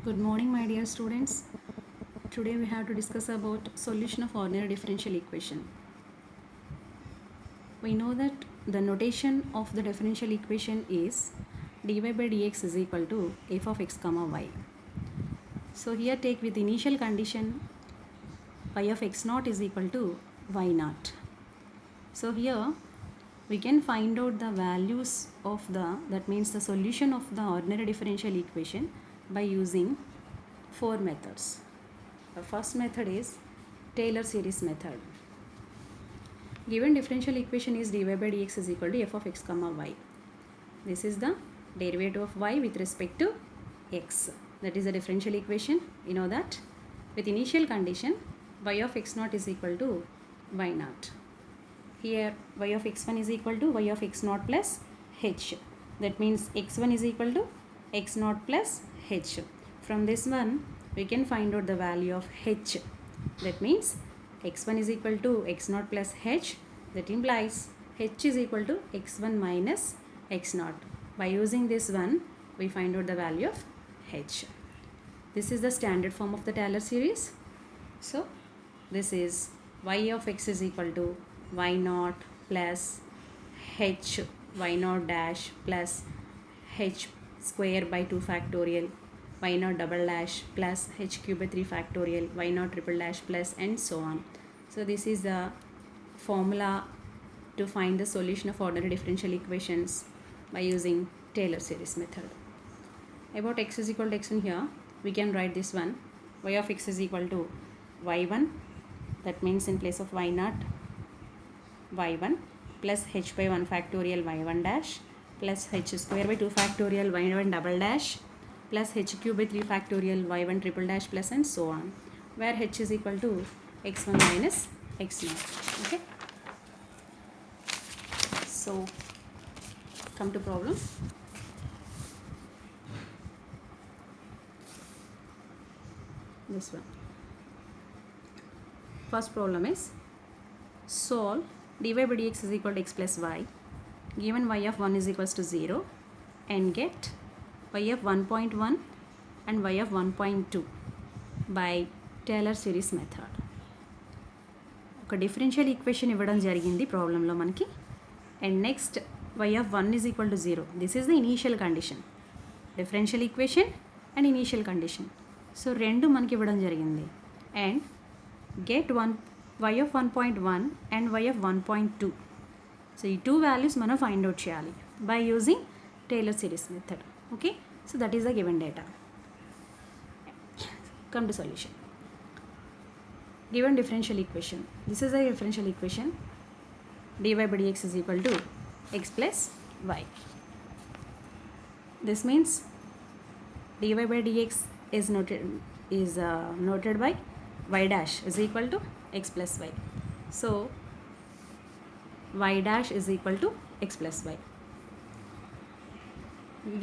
Good morning, my dear students. Today we have to discuss about solution of ordinary differential equation. We know that the notation of the differential equation is dy by dx is equal to f of x comma y. So here take with initial condition y of x naught is equal to y naught. So here we can find out the values of that means the solution of the ordinary differential equation by using four methods. The first method is Taylor series method. Given differential equation is dy by dx is equal to f of x comma y. This is the derivative of y with respect to x. That is the differential equation. You know that with initial condition y of x naught is equal to y naught. Here y of x1 is equal to y of x naught plus h. That means x1 is equal to x naught plus h. From this one we can find out the value of h. That means x1 is equal to x naught plus h. That implies h is equal to x1 minus x naught. By using this one we find out the value of h. This is the standard form of the Taylor series. So this is y of x is equal to y naught plus h y naught dash plus h square by 2 factorial y naught double dash plus h cube by 3 factorial y naught triple dash plus and so on. So this is the formula to find the solution of ordinary differential equations by using Taylor series method. About x is equal to x1 here we can write this one y of x is equal to y1, that means in place of y naught y1 plus h by 1 factorial y1 dash plus h square by 2 factorial y1 double dash plus h cube by 3 factorial y1 triple dash plus and so on, where h is equal to x1 minus x0. Okay, so come to problem. This one, first problem is solve dy by dx is equal to x plus y given y of 1 is equals to 0 and get y of 1.1 and y of 1.2 by Taylor series method. ఒక differential equation ఇవ్వడం జరిగింది ప్రాబ్లంలో మనకి, and next y of 1 is equal to 0. This is the initial condition, differential equation and initial condition. So రెండు మనకి ఇవ్వడం జరిగింది and get y of 1.1 and y of 1.2. So ఈ టూ వాల్యూస్ మనం ఫైండ్ అవుట్ చేయాలి by using Taylor series method. Okay, so that is the given data. Come to solution. Given differential equation, this is a differential equation dy by dx is equal to x plus y. This means dy by dx is noted by y dash is equal to x plus y. So y dash is equal to x plus y.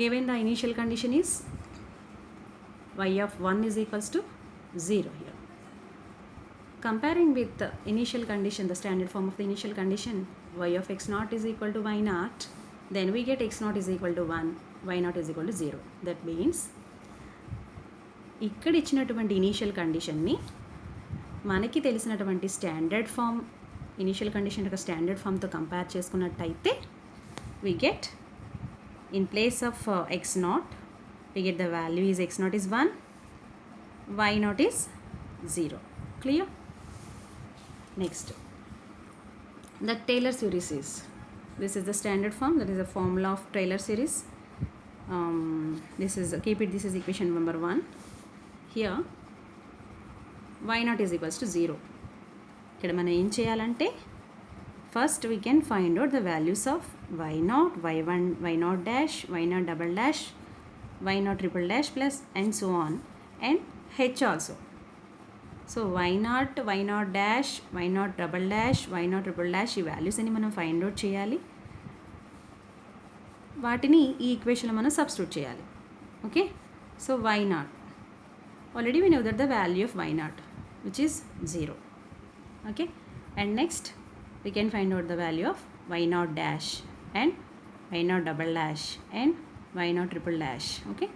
Given the initial condition is y of 1 is equals to 0 here. Comparing with the initial condition, the standard form of the initial condition, y of x naught is equal to y naught, then we get x naught is equal to 1, y naught is equal to 0. That means ఇక్కడ ఇచ్చినటువంటి initial కండిషన్ని మనకి తెలిసినటువంటి standard form initial condition యొక్క standard ఫామ్తో compare చేసుకున్నట్టయితే we get in place of x naught we get the value is x naught is 1, y naught is 0. Clear? Next, the Taylor series is, this is the standard form, that is the formula of Taylor series. This is equation number 1. Here y naught is equals to 0. ఇక్కడ మనం ఏం చేయాలంటే first we can find out the values of y naught, y1, y naught dash, y naught double dash, y naught triple dash plus and so on, and h also. So y naught dash, y naught double dash, y naught triple dash ఈ values అని మనం find out చేయాలి. వాటిని ఈ ఈక్వేషన్లో మనం substitute చేయాలి. Okay, so y naught already we know that the value of y naught which is 0. Okay, and next we can find out the value of y naught dash and y naught double dash and y naught triple dash. Okay,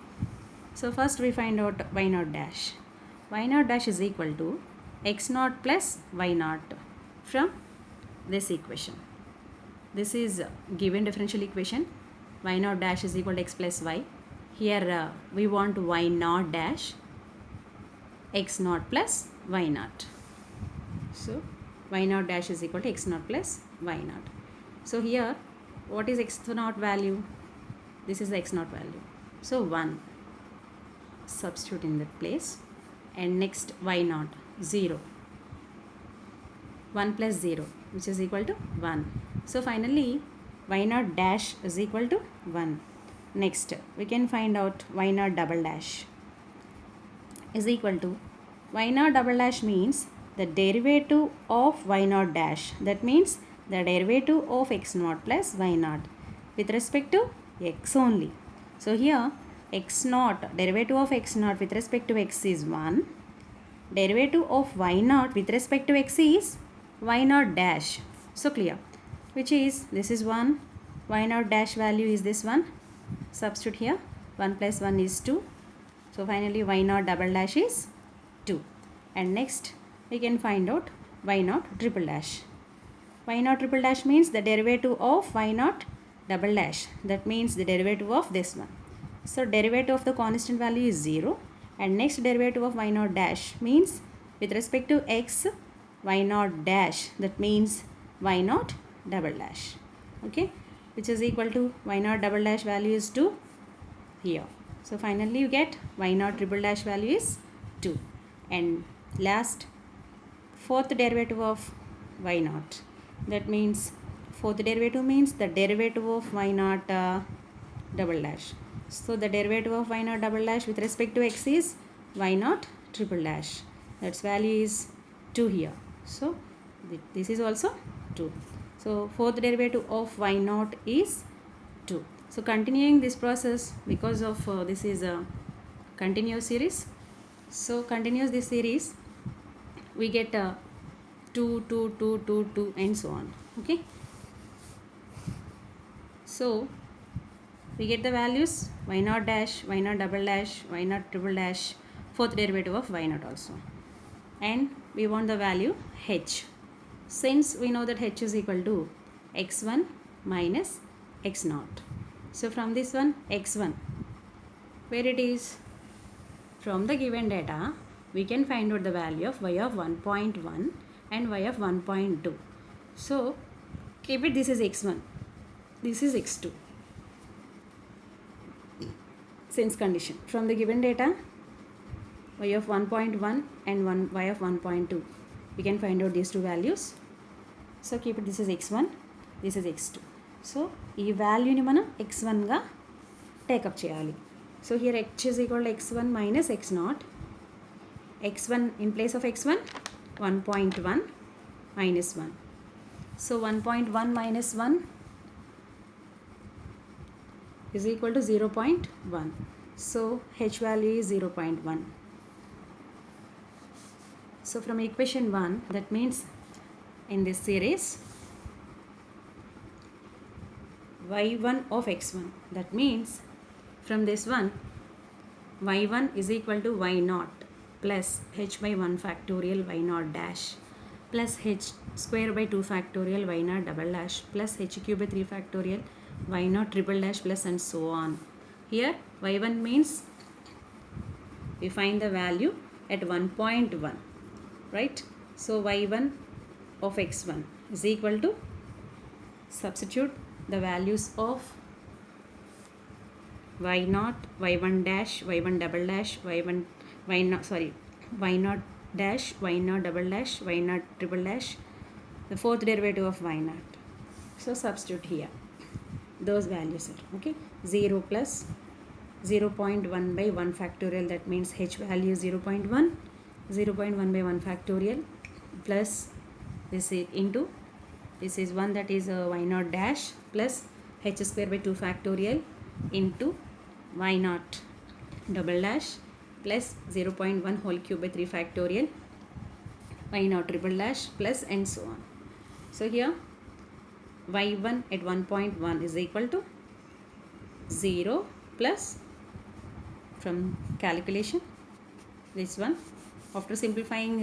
So first we find out y naught dash. Y naught dash is equal to x naught plus y naught from this equation. This is given differential equation. Y naught dash is equal to x plus y. Here we want y naught dash x naught plus y naught. So y naught dash is equal to x naught plus y naught. So here what is x naught value? This is the x naught value. So 1. Substitute in that place. And next y naught 0. 1 plus 0 which is equal to 1. So finally y naught dash is equal to 1. Next we can find out y naught double dash is equal to y naught double dash means the derivative of y naught dash. That means the derivative of x naught plus y naught with respect to x only. So here x naught, derivative of x naught with respect to x is 1. Derivative of y naught with respect to x is y naught dash. So clear. Which is, this is 1. Y naught dash value is this one. Substitute here. 1 plus 1 is 2. So finally y naught double dash is 2. And next we can find out y naught triple dash. Y naught triple dash means the derivative of y naught double dash. That means the derivative of this one. So derivative of the constant value is 0. And next derivative of y naught dash means with respect to x, y naught dash. That means y naught double dash. Okay. Which is equal to y naught double dash value is 2 here. So finally you get y naught triple dash value is 2. And last, fourth derivative of y naught. That means fourth derivative means the derivative of y naught double dash. So the derivative of y naught double dash with respect to x is y naught triple dash. That's value is 2 here. So this is also 2. So fourth derivative of y naught is 2. So continuing this process, because of this is a continuous series. So continuous this series, we get 2, 2, 2, 2, 2 and so on. Okay. So we get the values y naught dash, y naught double dash, y naught triple dash, fourth derivative of y naught also. And we want the value h. Since we know that h is equal to x1 minus x naught. So from this one x1, where it is? From the given data, we can find out the value of y of 1.1 and y of 1.2. So keep it, this is x1, this is x2. Since condition, from the given data, y of 1.1 and y of 1.2, we can find out these two values. So keep it, this is x1, this is x2. So ee value ni mana x1 ga take up cheyali. So here h is equal to x1 minus x naught. x1 in place of x1, 1.1 minus 1. So 1.1 minus 1 is equal to 0.1. So h value is 0.1. So from equation 1, that means in this series y1 of x1, that means from this one y1 is equal to y naught plus h by 1 factorial y naught dash plus h square by 2 factorial y naught double dash plus h cube by 3 factorial y naught triple dash plus and so on. Here y1 means we find the value at 1.1, right? So y1 of x1 is equal to, substitute the values of y naught, y1 dash, y1 double dash, y1 y naught, sorry, y naught dash, y naught double dash, y naught triple dash, the fourth derivative of y naught. So substitute here those values are okay. 0 plus 0.1 by 1 factorial, that means h value is 0.1, 0.1 by 1 factorial plus this is into, this is 1, that is y naught dash plus h square by 2 factorial into y naught double dash plus 0.1 whole cube by 3 factorial y naught triple dash plus and so on. So here y1 at 1.1 is equal to 0 plus from calculation. This one, after simplifying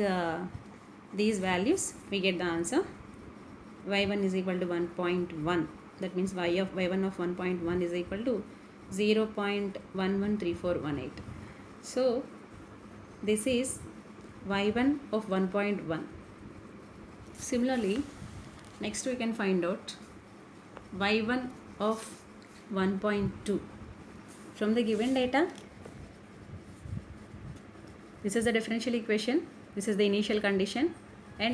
these values, we get the answer. Y1 is equal to 1.1. That means y1 of 1.1 is equal to 0.113418. So this is y1 of 1.1. Similarly, next we can find out y1 of 1.2. From the given data, this is the differential equation, this is the initial condition, and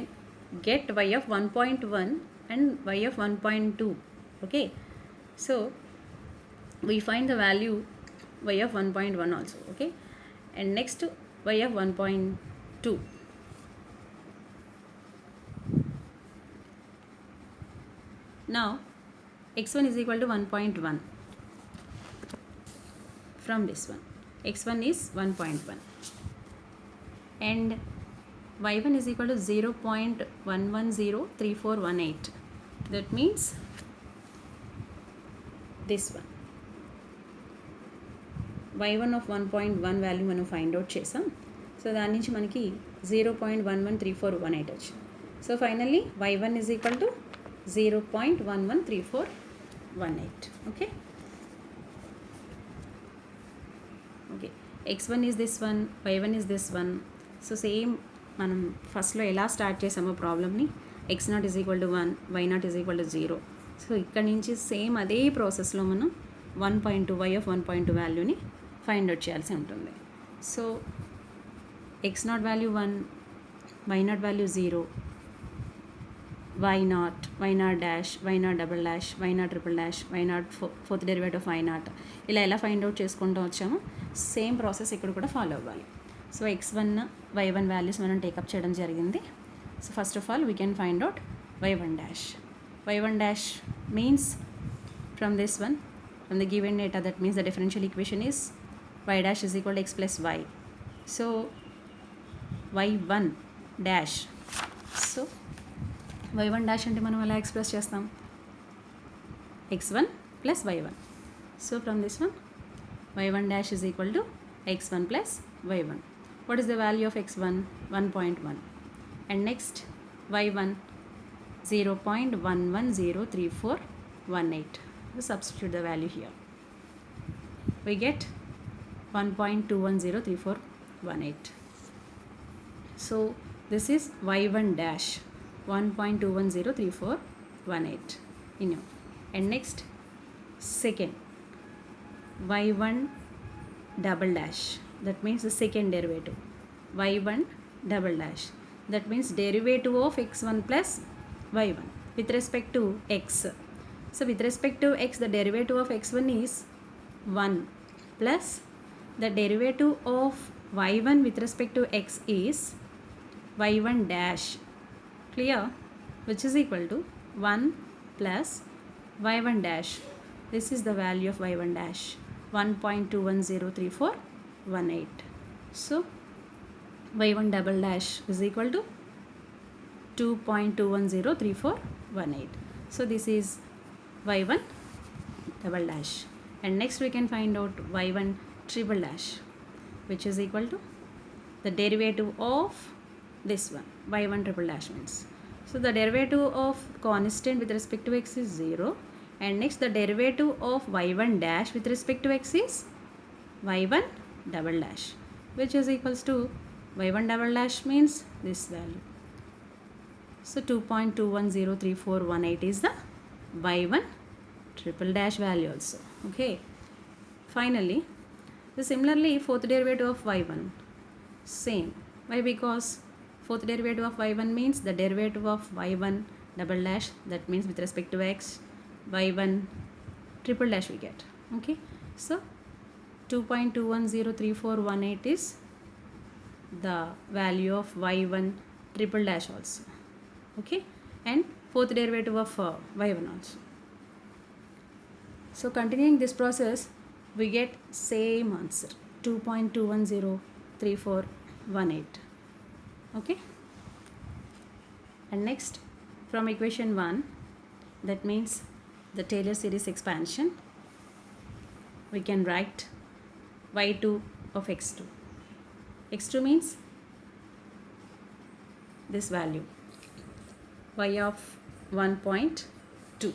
get y of 1.1 and y of 1.2. Okay, so we find the value y of 1.1 also. Okay, and next y of 1.2. Now x1 is equal to 1.1. From this one, x1 is 1.1 and y1 is equal to 0.1103418. That means this one, y1 of 1.1 value మనం find out చేసాం. So దాని నుంచి మనకి 0.113418 వచ్చింది. So finally y1 is equal to 0.113418. Okay. Okay, x1 is this one, y1 is this one. So same మనం ఫస్ట్లో ఎలా start చేసామో ప్రాబ్లమ్ని, x0 is equal to 1, y0 is equal to 0. So ఇక్కడ నుంచి సేమ్ అదే ప్రాసెస్లో మనం 1.2 y of 1.2 వాల్యూని ఫైండ్ అవుట్ చేయాల్సి ఉంటుంది. So x0 value 1, y0 value 0, y0 dash, y0 double dash, y0 triple dash, y0 fourth derivative of y0 ఇలా ఎలా ఫైండ్ అవుట్ చేసుకుంటూ వచ్చామో సేమ్ ప్రాసెస్ ఇక్కడ కూడా ఫాలో అవ్వాలి. సో x1, y1 వాల్యూస్ మనం టేకప్ చేయడం జరిగింది. So first of all we can find out y1 dash. y1 dash means from this one, from the given data, that means the differential equation is y dash is equal to x plus y. So y1 dash, so y1 dash అంటే మనం ఎలా express చేస్తాం, x1 plus y1. So from this one, y1 dash is equal to x1 plus y1. What is the value of x1? 1.1. And next y1, 0.113418. We substitute the value here. We get 1.210348. So this is y1 dash 1.210348 in you. And next second, y1 double dash, that means the second derivative, y1 double dash, that means derivative of x1 plus y1 with respect to x. So with respect to x, the derivative of x1 is 1 plus the derivative of y1 with respect to x is y1 dash, clear, which is equal to 1 plus y1 dash. This is the value of y1 dash, 1.210348. So y1 double dash is equal to 2.210348. So this is y1 double dash. And next we can find out y1 triple dash, which is equal to the derivative of this one, y1 triple dash means. So the derivative of constant with respect to x is 0. And next the derivative of y1 dash with respect to x is y1 double dash, which is equals to y1 double dash means this value. So 2.210348 is the y1 triple dash value also. Okay. Finally, similarly fourth derivative of y1, same. Why? Because fourth derivative of y1 means the derivative of y1 double dash, that means with respect to x, y1 triple dash we get. Okay. So 2.210348 is the value of y1 triple dash also. Okay. And fourth derivative of y1 also. So continuing this process, we get same answer, 2.210348. Okay. And next, from equation 1, that means the Taylor series expansion, we can write y2 of x2. x2 means this value, y of 1.2.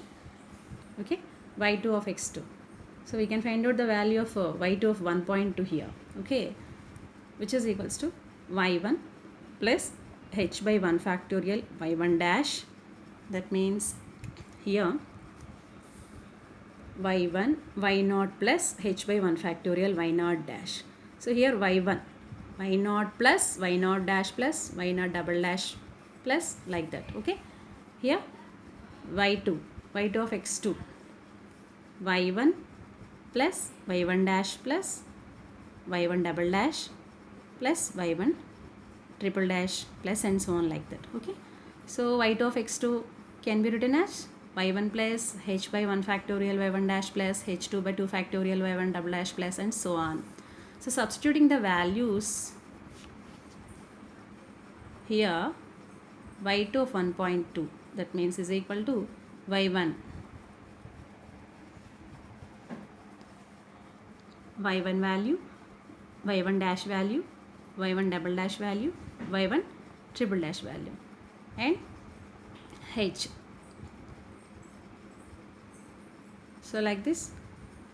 Okay, y2 of x2. So we can find out the value of y2 of 1.2 here. Okay, which is equals to y1 plus h by 1 factorial y1 dash. That means here y1 y0 plus h by 1 factorial y0 dash. So here y1 y0 plus y0 dash plus y0 double dash plus like that. Okay, here y2 of x2 y1 plus y1 dash plus y1 double dash plus y1 triple dash plus and so on like that. Okay, so y2 of x2 can be written as y1 plus h by 1 factorial y1 dash plus h2 by 2 factorial y1 double dash plus and so on. So substituting the values here, y2 of 1.2, that means is equal to y1 value, y1 dash value, y1 double dash value, y1 triple dash value, and h. So like this,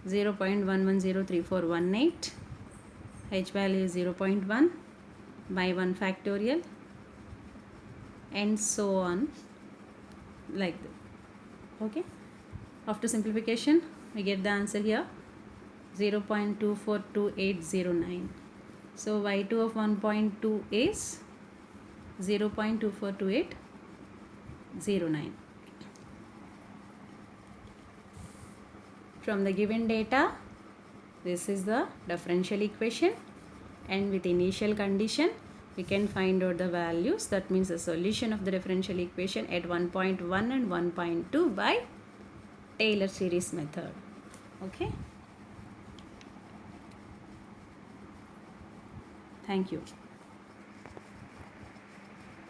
0.11034118, h value is 0.1, y1 factorial, and so on like that. Okay, after simplification we get the answer here 0.242809. So y2 of 1.2 is 0.242809. From the given data, this is the differential equation, and with initial condition we can find out the values. That means the solution of the differential equation at 1.1 and 1.2 by Taylor series method. Okay, thank you.